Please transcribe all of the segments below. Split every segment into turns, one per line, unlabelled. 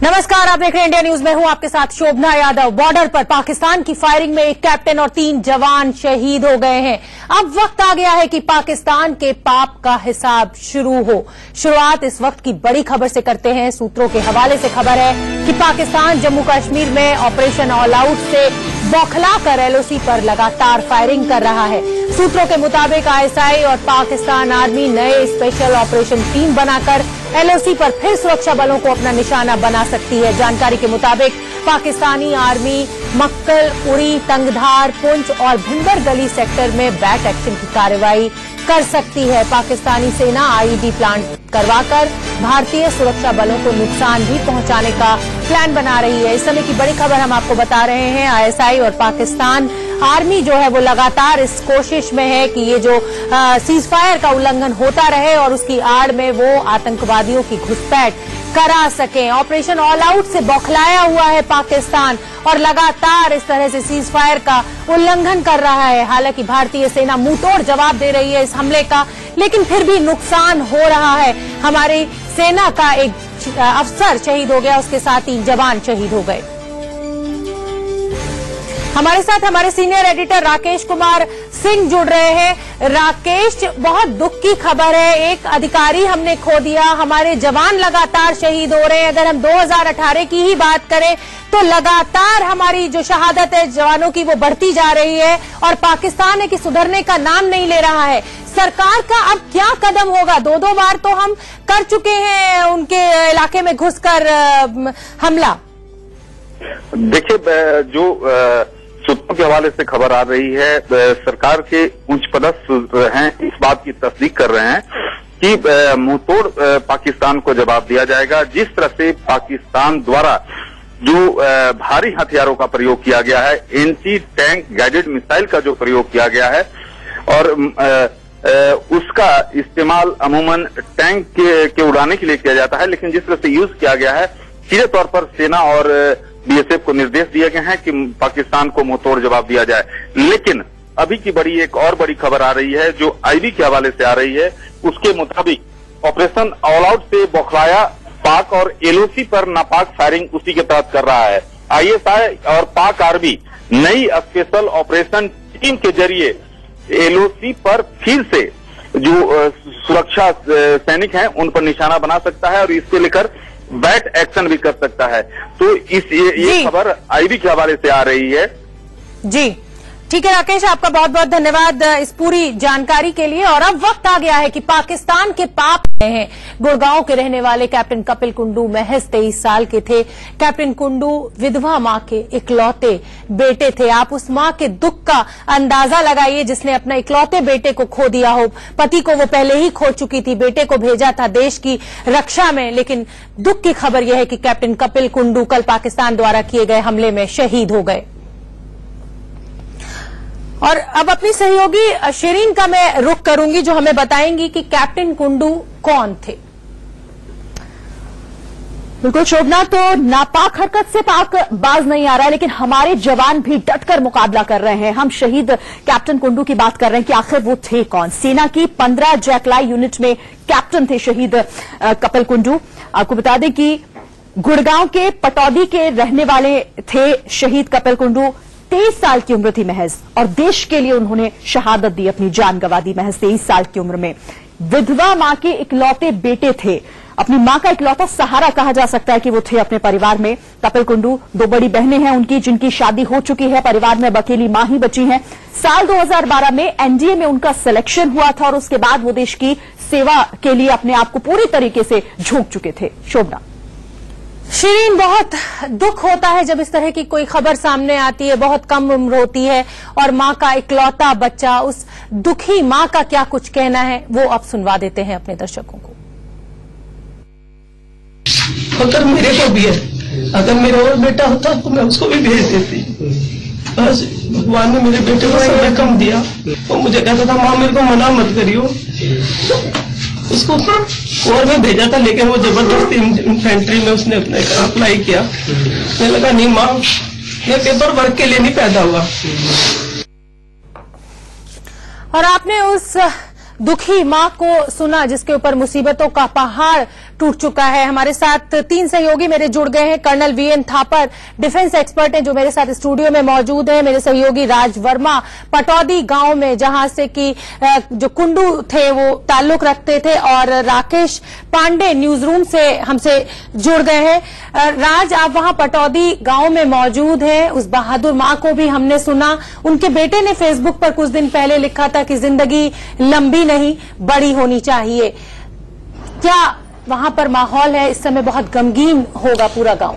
नमस्कार, आप देख रहे हैं इंडिया न्यूज में हूं आपके साथ शोभना यादव। बॉर्डर पर पाकिस्तान की फायरिंग में एक कैप्टन और 3 जवान शहीद हो गए हैं। अब वक्त आ गया है कि पाकिस्तान के पाप का हिसाब शुरू हो। शुरुआत इस वक्त की बड़ी खबर से करते हैं। सूत्रों के हवाले से खबर है कि पाकिस्तान जम्मू कश्मीर में ऑपरेशन ऑल आउट से बौखलाकर एलओसी पर लगातार फायरिंग कर रहा है। सूत्रों के मुताबिक आईएसआई और पाकिस्तान आर्मी नए स्पेशल ऑपरेशन टीम बनाकर एलओसी पर फिर सुरक्षा बलों को अपना निशाना बना सकती है। जानकारी के मुताबिक पाकिस्तानी आर्मी मक्कल, उड़ी, तंगधार, पुंछ और भिंबर गली सेक्टर में बैट एक्शन की कार्रवाई कर सकती है। पाकिस्तानी सेना आईईडी प्लांट करवाकर भारतीय सुरक्षा बलों को नुकसान भी पहुंचाने का प्लान बना रही है। इस समय की बड़ी खबर हम आपको बता रहे हैं। आईएसआई और पाकिस्तान आर्मी जो है वो लगातार इस कोशिश में है कि ये जो सीज फायर का उल्लंघन होता रहे और उसकी आड़ में वो आतंकवादियों की घुसपैठ करा सकें। ऑपरेशन ऑल आउट से बौखलाया हुआ है पाकिस्तान और लगातार इस तरह से सीज फायर का उल्लंघन कर रहा है। हालांकि भारतीय सेना मुंहतोड़ जवाब दे रही है इस हमले का, लेकिन फिर भी नुकसान हो रहा है। हमारी सेना का एक अफसर शहीद हो गया, उसके साथ 3 जवान शहीद हो गए। हमारे साथ हमारे सीनियर एडिटर राकेश कुमार सिंह जुड़ रहे हैं। राकेश, बहुत दुख की खबर है, एक अधिकारी हमने खो दिया, हमारे जवान लगातार शहीद हो रहे हैं। अगर हम 2018 की ही बात करें तो लगातार हमारी जो शहादत है जवानों की वो बढ़ती जा रही है और पाकिस्तान है कि सुधरने का नाम नहीं ले रहा है। सरकार का अब क्या कदम होगा? 2 बार तो हम कर चुके हैं उनके इलाके में घुसकर हमला।
देखिए, जो सूत्रों के हवाले से खबर आ रही है, सरकार के उच्च पदस्थ हैं इस बात की तस्दीक कर रहे हैं कि मुंहतोड़ पाकिस्तान को जवाब दिया जाएगा। जिस तरह से पाकिस्तान द्वारा जो भारी हथियारों का प्रयोग किया गया है, एंटी टैंक गाइडेड मिसाइल का जो प्रयोग किया गया है और उसका इस्तेमाल अमूमन टैंक के उड़ाने के लिए किया जाता है, लेकिन जिस तरह से यूज किया गया है, सीधे तौर पर सेना और बीएसएफ को निर्देश दिए गए हैं कि पाकिस्तान को मुंहतोड़ जवाब दिया जाए। लेकिन अभी की एक और बड़ी खबर आ रही है जो आईबी के हवाले से आ रही है। उसके मुताबिक ऑपरेशन ऑल आउट से बौखलाया पाक और एलओसी पर नापाक फायरिंग उसी के तहत कर रहा है। आईएसआई और पाक आर्मी नई स्पेशल ऑपरेशन टीम के जरिए एलओसी पर फिर से जो सुरक्षा सैनिक हैं उन पर निशाना बना सकता है और इसको लेकर बैट एक्शन भी कर सकता है। तो ये खबर आईबी के हवाले से आ रही है।
जी ठीक है राकेश, आपका बहुत बहुत धन्यवाद इस पूरी जानकारी के लिए। और अब वक्त आ गया है कि पाकिस्तान के पाप हैं। गुड़गांव के रहने वाले कैप्टन कपिल कुंडू महज 23 साल के थे। कैप्टन कुंडू विधवा मां के इकलौते बेटे थे। आप उस मां के दुख का अंदाजा लगाइए जिसने अपने इकलौते बेटे को खो दिया हो। पति को वो पहले ही खो चुकी थी, बेटे को भेजा था देश की रक्षा में, लेकिन दुख की खबर यह है कि कैप्टन कपिल कुंडू कल पाकिस्तान द्वारा किए गए हमले में शहीद हो गए। और अब अपनी सहयोगी शिरीन का मैं रुख करूंगी जो हमें बताएंगी कि कैप्टन कुंडू कौन थे।
बिल्कुल शोभना, तो नापाक हरकत से पाक बाज नहीं आ रहा है, लेकिन हमारे जवान भी डटकर मुकाबला कर रहे हैं। हम शहीद कैप्टन कुंडू की बात कर रहे हैं कि आखिर वो थे कौन। सेना की 15 जैकलाई यूनिट में कैप्टन थे शहीद कपिल कुंडू। आपको बता दें कि गुड़गांव के पटौदी के रहने वाले थे शहीद कपिल कुंडू। 23 साल की उम्र थी महज और देश के लिए उन्होंने शहादत दी, अपनी जान गंवा दी महज 23 साल की उम्र में। विधवा मां के इकलौते बेटे थे, अपनी मां का इकलौता सहारा कहा जा सकता है कि वो थे अपने परिवार में। कपिल कुंडू 2 बड़ी बहनें हैं उनकी जिनकी शादी हो चुकी है, परिवार में अकेली मां ही बची हैं। साल 2012 में एनडीए में उनका सिलेक्शन हुआ था और उसके बाद वो देश की सेवा के लिए अपने आप को पूरी तरीके से झोंक चुके थे। शोभना
शिरीन, बहुत दुख होता है जब इस तरह की कोई खबर सामने आती है। बहुत कम उम्र होती है और मां का इकलौता बच्चा, उस दुखी मां का क्या कुछ कहना है वो अब सुनवा देते हैं अपने दर्शकों को।
अगर मेरे को भी है, अगर मेरा और बेटा होता तो मैं उसको भी भेज देती। बस भगवान ने मेरे बेटे को समय कम दिया। तो मुझे कहता था माँ मेरे को मना मत करियो, उसको और में भेजा था, लेकिन वो जबरदस्ती इन्फेंट्री में उसने अपने अप्लाई किया। मुझे लगा नहीं माँ, मैं पेपर वर्क के लिए नहीं पैदा हुआ।
और आपने उस दुखी मां को सुना जिसके ऊपर मुसीबतों का पहाड़ टूट चुका है। हमारे साथ 3 सहयोगी मेरे जुड़ गए हैं। Colonel VN Thapar defence expert हैं जो मेरे साथ स्टूडियो में मौजूद है। मेरे सहयोगी राज वर्मा पटौदी गांव में जहां से कि जो कुंडू थे वो ताल्लुक रखते थे, और राकेश पांडे न्यूज रूम से हमसे जुड़ गए हैं। राज, आप वहां पटौदी गांव में मौजूद हैं। उस बहादुर मां को भी हमने सुना, उनके बेटे ने फेसबुक पर कुछ दिन पहले लिखा था कि जिंदगी लंबी नहीं बड़ी होनी चाहिए। क्या वहां पर माहौल है इस समय? बहुत गमगीन होगा पूरा गांव।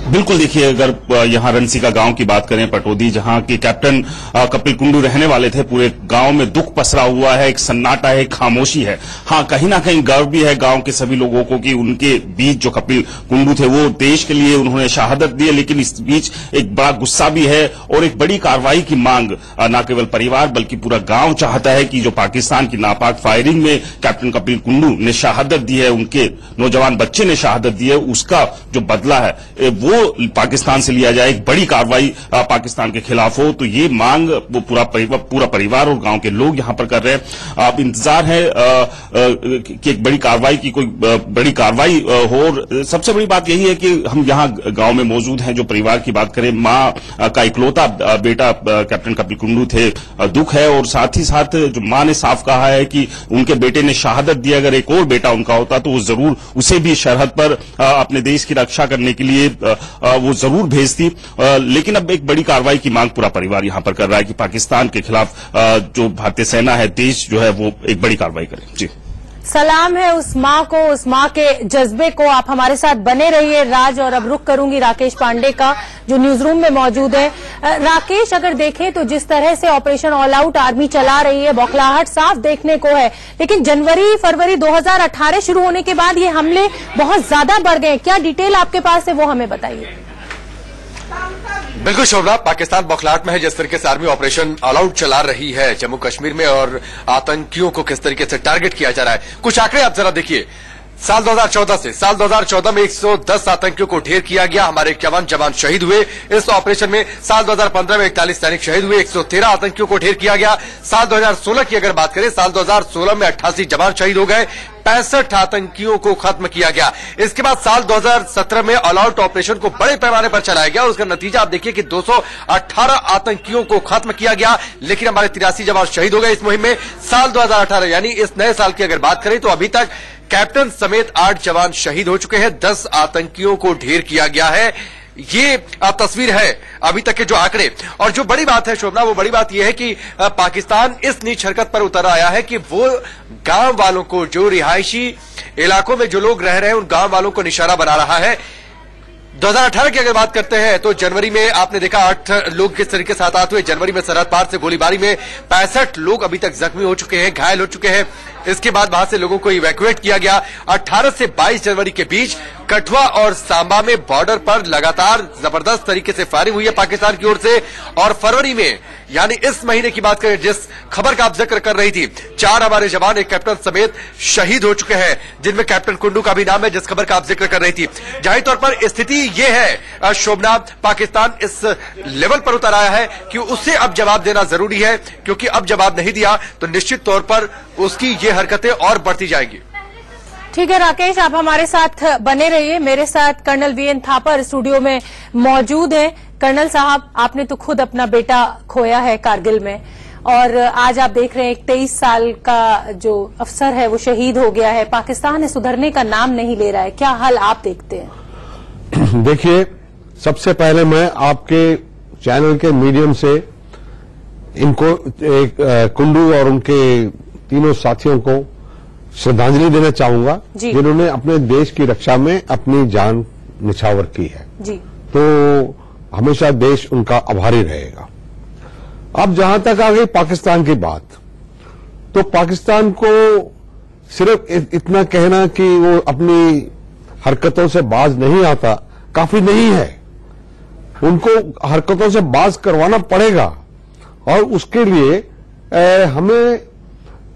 बिल्कुल, देखिए, अगर यहाँ रनसीका गांव की बात करें, पटौदी, जहां के कैप्टन कपिल कुंडू रहने वाले थे, पूरे गांव में दुख पसरा हुआ है, एक सन्नाटा है, एक खामोशी है। हाँ, कहीं ना कहीं गर्व भी है गांव के सभी लोगों को कि उनके बीच जो कपिल कुंडू थे वो देश के लिए उन्होंने शहादत दी है, लेकिन इस बीच एक बड़ा गुस्सा भी है और एक बड़ी कार्रवाई की मांग न केवल परिवार बल्कि पूरा गांव चाहता है कि जो पाकिस्तान की नापाक फायरिंग में कैप्टन कपिल कुंडू ने शहादत दी है, उनके नौजवान बच्चे ने शहादत दी है, उसका जो बदला है वो पाकिस्तान से लिया जाए, एक बड़ी कार्रवाई पाकिस्तान के खिलाफ हो। तो ये मांग वो पूरा परिवार और गांव के लोग यहां पर कर रहे हैं। अब इंतजार है कि एक बड़ी कार्रवाई की कोई बड़ी कार्रवाई हो। और सबसे बड़ी बात यही है कि हम यहां गांव में मौजूद हैं। जो परिवार की बात करें, मां का इकलौता बेटा कैप्टन कपिल कुंडू थे, दुख है। और साथ ही साथ जो मां ने साफ कहा है कि उनके बेटे ने शहादत दी, अगर एक और बेटा उनका होता तो वो जरूर उसे भी सरहद पर अपने देश की रक्षा करने के लिए वो जरूर भेजती। लेकिन अब एक बड़ी कार्रवाई की मांग पूरा परिवार यहां पर कर रहा है कि पाकिस्तान के खिलाफ जो भारतीय सेना है, देश जो है, वो एक बड़ी कार्रवाई करे। जी,
सलाम है उस मां को, उस मां के जज्बे को। आप हमारे साथ बने रहिए राज, और अब रुख करूंगी राकेश पांडे का जो न्यूज रूम में मौजूद है। राकेश, अगर देखें तो जिस तरह से ऑपरेशन ऑल आउट आर्मी चला रही है, बौखलाहट साफ देखने को है, लेकिन जनवरी फरवरी 2018 शुरू होने के बाद ये हमले बहुत ज्यादा बढ़ गए। क्या डिटेल आपके पास है, वो हमें बताइए।
बिल्कुल शोभना, पाकिस्तान बौखलाहट में है जिस तरीके से आर्मी ऑपरेशन ऑल आउट चला रही है जम्मू कश्मीर में, और आतंकियों को किस तरीके से टारगेट किया जा रहा है। कुछ आंकड़े आप जरा देखिए। साल 2014 में 110 आतंकियों को ढेर किया गया, हमारे जवान शहीद हुए इस ऑपरेशन में। साल 2015 में 41 सैनिक शहीद हुए, 113 आतंकियों को ढेर किया गया। साल 2016 की अगर बात करें, साल 2016 में 88 जवान शहीद हो गए, 65 आतंकियों को खत्म किया गया। इसके बाद साल 2017 में ऑल आउट ऑपरेशन को बड़े पैमाने पर चलाया गया और उसका नतीजा आप देखिए कि 218 आतंकियों को खत्म किया गया, लेकिन हमारे 83 जवान शहीद हो गए इस मुहिम में। साल 2018 यानी इस नए साल की अगर बात करें तो अभी तक कैप्टन समेत 8 जवान शहीद हो चुके हैं, 10 आतंकियों को ढेर किया गया है। ये तस्वीर है अभी तक के जो आंकड़े। और जो बड़ी बात है शोभना, वो बड़ी बात यह है कि पाकिस्तान इस नीच हरकत पर उतर आया है कि वो गांव वालों को, जो रिहायशी इलाकों में जो लोग रह रहे हैं, उन गांव वालों को निशाना बना रहा है। 2018 की अगर बात करते हैं तो जनवरी में आपने देखा 8 लोग किस तरीके से हताहत हुए। जनवरी में सरहद पार से गोलीबारी में 65 लोग अभी तक जख्मी हो चुके हैं, घायल हो चुके हैं। इसके बाद वहां से लोगों को इवैक्यूएट किया गया। 18 से 22 जनवरी के बीच कठुआ और सांबा में बॉर्डर पर लगातार जबरदस्त तरीके से फायरिंग हुई है पाकिस्तान की ओर से। और फरवरी में यानी इस महीने की बात करें, जिस खबर का आप जिक्र कर रही थी, 4 हमारे जवान एक कैप्टन समेत शहीद हो चुके हैं, जिनमें कैप्टन कुंडू का भी नाम है, जिस खबर का आप जिक्र कर रही थी। जाहिर तौर पर स्थिति ये है शोभना, पाकिस्तान इस लेवल पर उतर आया है कि उसे अब जवाब देना जरूरी है, क्योंकि अब जवाब नहीं दिया तो निश्चित तौर पर उसकी ये हरकतें और बढ़ती जाएंगी।
ठीक है राकेश, आप हमारे साथ बने रहिए। मेरे साथ कर्नल वीएन थापर स्टूडियो में मौजूद हैं। कर्नल साहब, आपने तो खुद अपना बेटा खोया है कारगिल में, और आज आप देख रहे हैं एक 23 साल का जो अफसर है वो शहीद हो गया है। पाकिस्तान है सुधरने का नाम नहीं ले रहा है, क्या हाल आप देखते हैं?
देखिए, सबसे पहले मैं आपके चैनल के मीडियम से इनको एक कुंडू और उनके तीनों साथियों को श्रद्धांजलि देना चाहूंगा, जिन्होंने अपने देश की रक्षा में अपनी जान निछावर की है। जी। तो हमेशा देश उनका आभारी रहेगा। अब जहां तक आ गई पाकिस्तान की बात, तो पाकिस्तान को सिर्फ इतना कहना कि वो अपनी हरकतों से बाज नहीं आता काफी नहीं है। उनको हरकतों से बाज करवाना पड़ेगा, और उसके लिए हमें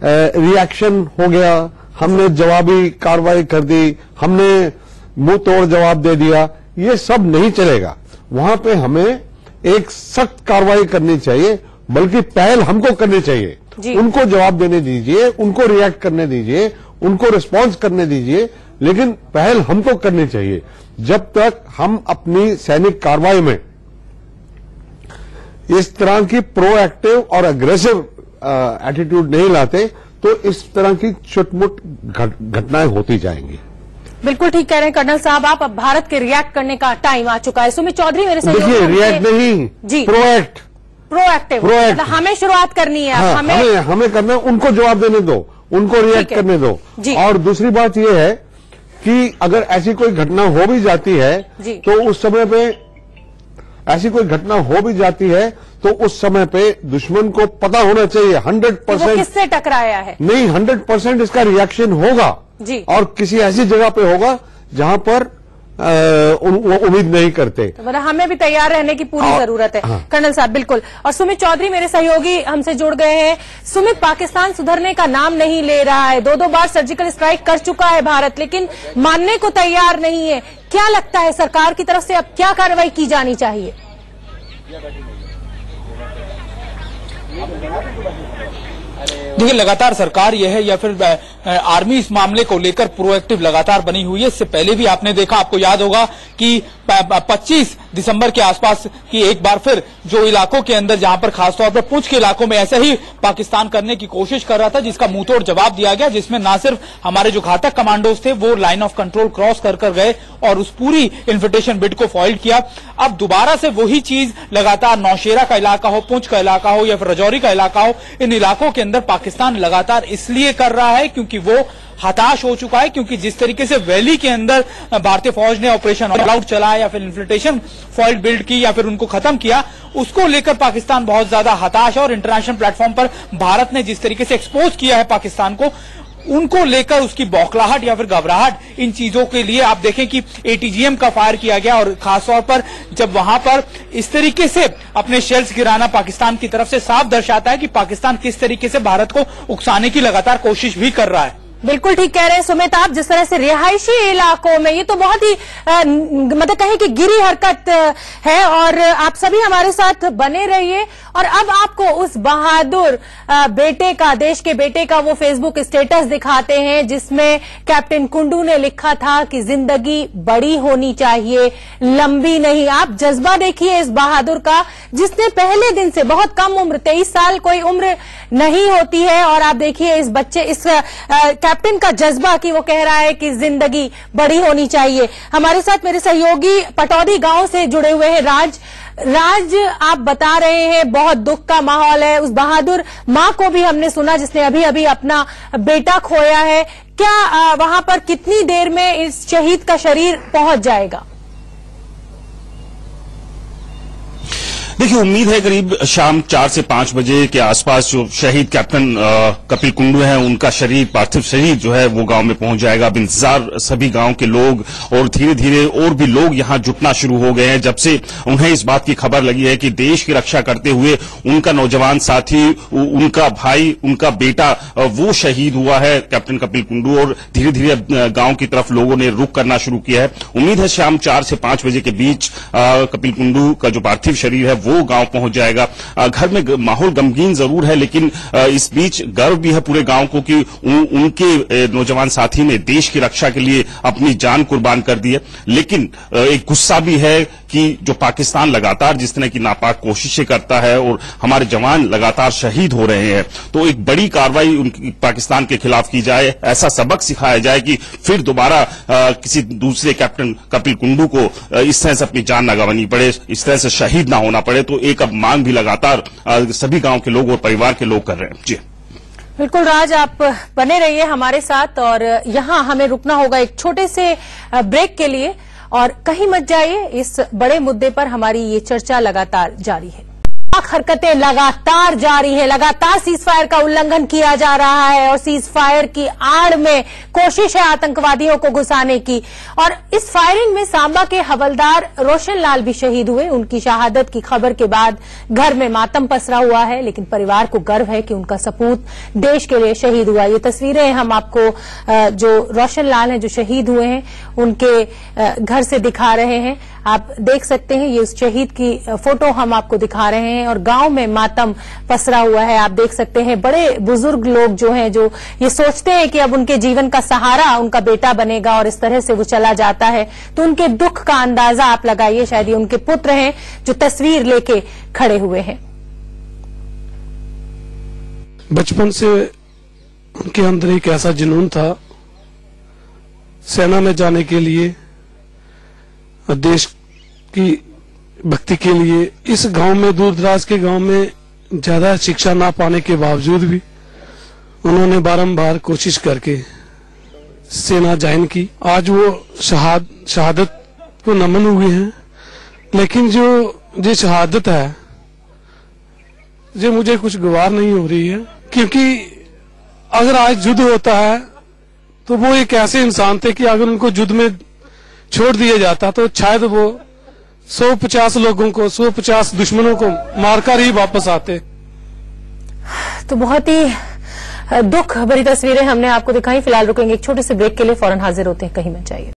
रिएक्शन हो गया, हमने जवाबी कार्रवाई कर दी, हमने मुंह तोड़ जवाब दे दिया, ये सब नहीं चलेगा। वहां पे हमें एक सख्त कार्रवाई करनी चाहिए, बल्कि पहल हमको करनी चाहिए। उनको जवाब देने दीजिए, उनको रिएक्ट करने दीजिए, उनको रिस्पॉन्स करने दीजिए, लेकिन पहल हमको करनी चाहिए। जब तक हम अपनी सैनिक कार्रवाई में इस तरह की प्रोएक्टिव और अग्रेसिव एटीट्यूड नहीं लाते तो इस तरह की छुटमुट घटनाएं होती जाएंगी।
बिल्कुल ठीक कह रहे हैं कर्नल साहब आप। अब भारत के रिएक्ट करने का टाइम आ चुका है। सुमित चौधरी मेरे साथ।
देखिए, रिएक्ट नहीं जी, प्रोएक्टिव मतलब
हमें शुरुआत करनी है।
हाँ, हमें करना है, उनको जवाब देने दो, उनको रिएक्ट करने दो। और दूसरी बात यह है कि अगर ऐसी कोई घटना हो भी जाती है तो उस समय पे ऐसी कोई घटना हो भी जाती है तो उस समय पे दुश्मन को पता होना चाहिए 100%
किससे टकराया है।
नहीं, 100% इसका रिएक्शन होगा
जी। और
किसी ऐसी जगह पे होगा जहां पर वो उम्मीद नहीं करते।
तो मतलब हमें भी तैयार रहने की पूरी जरूरत है। हाँ। कर्नल साहब बिल्कुल। और सुमित चौधरी मेरे सहयोगी हमसे जुड़ गए हैं। सुमित, पाकिस्तान सुधरने का नाम नहीं ले रहा है। 2-2 बार सर्जिकल स्ट्राइक कर चुका है भारत, लेकिन मानने को तैयार नहीं है। क्या लगता है सरकार की तरफ से अब क्या कार्रवाई की जानी चाहिए?
देखिए, लगातार सरकार यह है या फिर आर्मी इस मामले को लेकर प्रोएक्टिव लगातार बनी हुई है। इससे पहले भी आपने देखा, आपको याद होगा कि 25 दिसंबर के आसपास की एक बार फिर जो इलाकों के अंदर जहां पर खासतौर पर पुंछ के इलाकों में ऐसा ही पाकिस्तान करने की कोशिश कर रहा था, जिसका मुंहतोड़ जवाब दिया गया, जिसमें न सिर्फ हमारे जो घातक कमांडोज थे वो लाइन ऑफ कंट्रोल क्रॉस कर गए और उस पूरी इन्विटेशन बिड को फॉइल किया। अब दोबारा से वही चीज लगातार नौशेरा का इलाका हो, पुंछ का इलाका हो या फिर राजौरी का इलाका हो, इन इलाकों के अंदर पाकिस्तान लगातार इसलिए कर रहा है क्योंकि वो हताश हो चुका है। क्योंकि जिस तरीके से वैली के अंदर भारतीय फौज ने ऑपरेशन ऑल आउट चलाया या फिर इन्फिल्ट्रेशन फॉइल बिल्ड की या फिर उनको खत्म किया, उसको लेकर पाकिस्तान बहुत ज्यादा हताश है। और इंटरनेशनल प्लेटफॉर्म पर भारत ने जिस तरीके से एक्सपोज किया है पाकिस्तान को, उनको लेकर उसकी बौखलाहट या फिर घबराहट, इन चीजों के लिए आप देखें कि एटीजीएम का फायर किया गया और खासतौर पर जब वहां पर इस तरीके से अपने शेल्स गिराना पाकिस्तान की तरफ से साफ दर्शाता है कि पाकिस्तान किस तरीके से भारत को उकसाने की लगातार कोशिश भी कर रहा है।
बिल्कुल ठीक कह रहे हैं सुमित आप। जिस तरह से रिहायशी इलाकों में ये तो बहुत ही मतलब कहें कि गिरी हरकत है। और आप सभी हमारे साथ बने रहिए। और अब आपको उस बहादुर बेटे का, देश के बेटे का वो फेसबुक स्टेटस दिखाते हैं जिसमें कैप्टन कुंडू ने लिखा था कि जिंदगी बड़ी होनी चाहिए, लंबी नहीं। आप जज्बा देखिए इस बहादुर का, जिसने पहले दिन से, बहुत कम उम्र, 23 साल कोई उम्र नहीं होती है, और आप देखिए इस बच्चे, इस कैप्टन का जज्बा कि वो कह रहा है कि जिंदगी बड़ी होनी चाहिए। हमारे साथ मेरे सहयोगी पटौदी गांव से जुड़े हुए हैं राज, आप बता रहे हैं बहुत दुख का माहौल है। उस बहादुर मां को भी हमने सुना जिसने अभी अभी अपना बेटा खोया है। क्या वहां पर कितनी देर में इस शहीद का शरीर पहुंच जाएगा?
देखिए, उम्मीद है करीब शाम 4 से 5 बजे के आसपास जो शहीद कैप्टन कपिल कुंडू हैं, उनका शरीर, पार्थिव शरीर जो है वो गांव में पहुंच जाएगा। अब इंतजार सभी गांव के लोग और धीरे धीरे और भी लोग यहां जुटना शुरू हो गए हैं जब से उन्हें इस बात की खबर लगी है कि देश की रक्षा करते हुए उनका नौजवान साथी, उनका भाई, उनका बेटा वो शहीद हुआ है, कैप्टन कपिल कुंडू। और धीरे धीरे गांव की तरफ लोगों ने रुख करना शुरू किया है। उम्मीद है शाम 4 से 5 बजे के बीच कपिल कुंडू का जो पार्थिव शरीर है वो गांव पहुंच जाएगा। घर में माहौल गमगीन जरूर है, लेकिन इस बीच गर्व भी है पूरे गांव को कि उनके नौजवान साथी ने देश की रक्षा के लिए अपनी जान कुर्बान कर दी है। लेकिन एक गुस्सा भी है कि जो पाकिस्तान लगातार जिस तरह की नापाक कोशिशें करता है और हमारे जवान लगातार शहीद हो रहे हैं, तो एक बड़ी कार्रवाई उनकी पाकिस्तान के खिलाफ की जाए, ऐसा सबक सिखाया जाए कि फिर दोबारा किसी दूसरे कैप्टन कपिल कुंडू को इस तरह से अपनी जान न गंवानी पड़े, इस तरह से शहीद ना होना पड़े। तो एक अब मांग भी लगातार सभी गांव के लोग और परिवार के लोग कर रहे हैं। जी
बिल्कुल राज, आप बने रहिए हमारे साथ। और यहां हमें रुकना होगा एक छोटे से ब्रेक के लिए, और कहीं मत जाइए। इस बड़े मुद्दे पर हमारी ये चर्चा लगातार जारी है। हरकतें लगातार जारी है, लगातार सीज फायर का उल्लंघन किया जा रहा है और सीज फायर की आड़ में कोशिश है आतंकवादियों को घुसाने की। और इस फायरिंग में सांबा के हवलदार रोशन लाल भी शहीद हुए। उनकी शहादत की खबर के बाद घर में मातम पसरा हुआ है, लेकिन परिवार को गर्व है कि उनका सपूत देश के लिए शहीद हुआ। ये तस्वीरें हम आपको जो रोशन लाल हैं, जो शहीद हुए हैं, उनके घर से दिखा रहे हैं। आप देख सकते हैं, ये उस शहीद की फोटो हम आपको दिखा रहे हैं और गांव में मातम पसरा हुआ है। आप देख सकते हैं बड़े बुजुर्ग लोग जो हैं, जो ये सोचते हैं कि अब उनके जीवन का सहारा उनका बेटा बनेगा और इस तरह से वो चला जाता है, तो उनके दुख का अंदाजा आप लगाइए। शायद ये उनके पुत्र हैं जो तस्वीर लेके खड़े हुए हैं।
बचपन से उनके अंदर एक ऐसा जुनून था सेना में जाने के लिए, देश की भक्ति के लिए। इस गांव में, दूर दराज के गांव में ज्यादा शिक्षा ना पाने के बावजूद भी उन्होंने बारंबार कोशिश करके सेना ज्वाइन की। आज वो शहादत को नमन हुए हैं, लेकिन जो शहादत है जो मुझे कुछ गवार नहीं हो रही है, क्योंकि अगर आज युद्ध होता है तो वो एक ऐसे इंसान थे कि अगर उनको युद्ध में छोड़ दिया जाता तो शायद वो 150 लोगों को, 150 दुश्मनों को मारकर ही वापस आते।
तो बहुत ही दुख भरी तस्वीरें हमने आपको दिखाई। फिलहाल रुकेंगे एक छोटे से ब्रेक के लिए, फौरन हाजिर होते हैं, कहीं मत जाइए।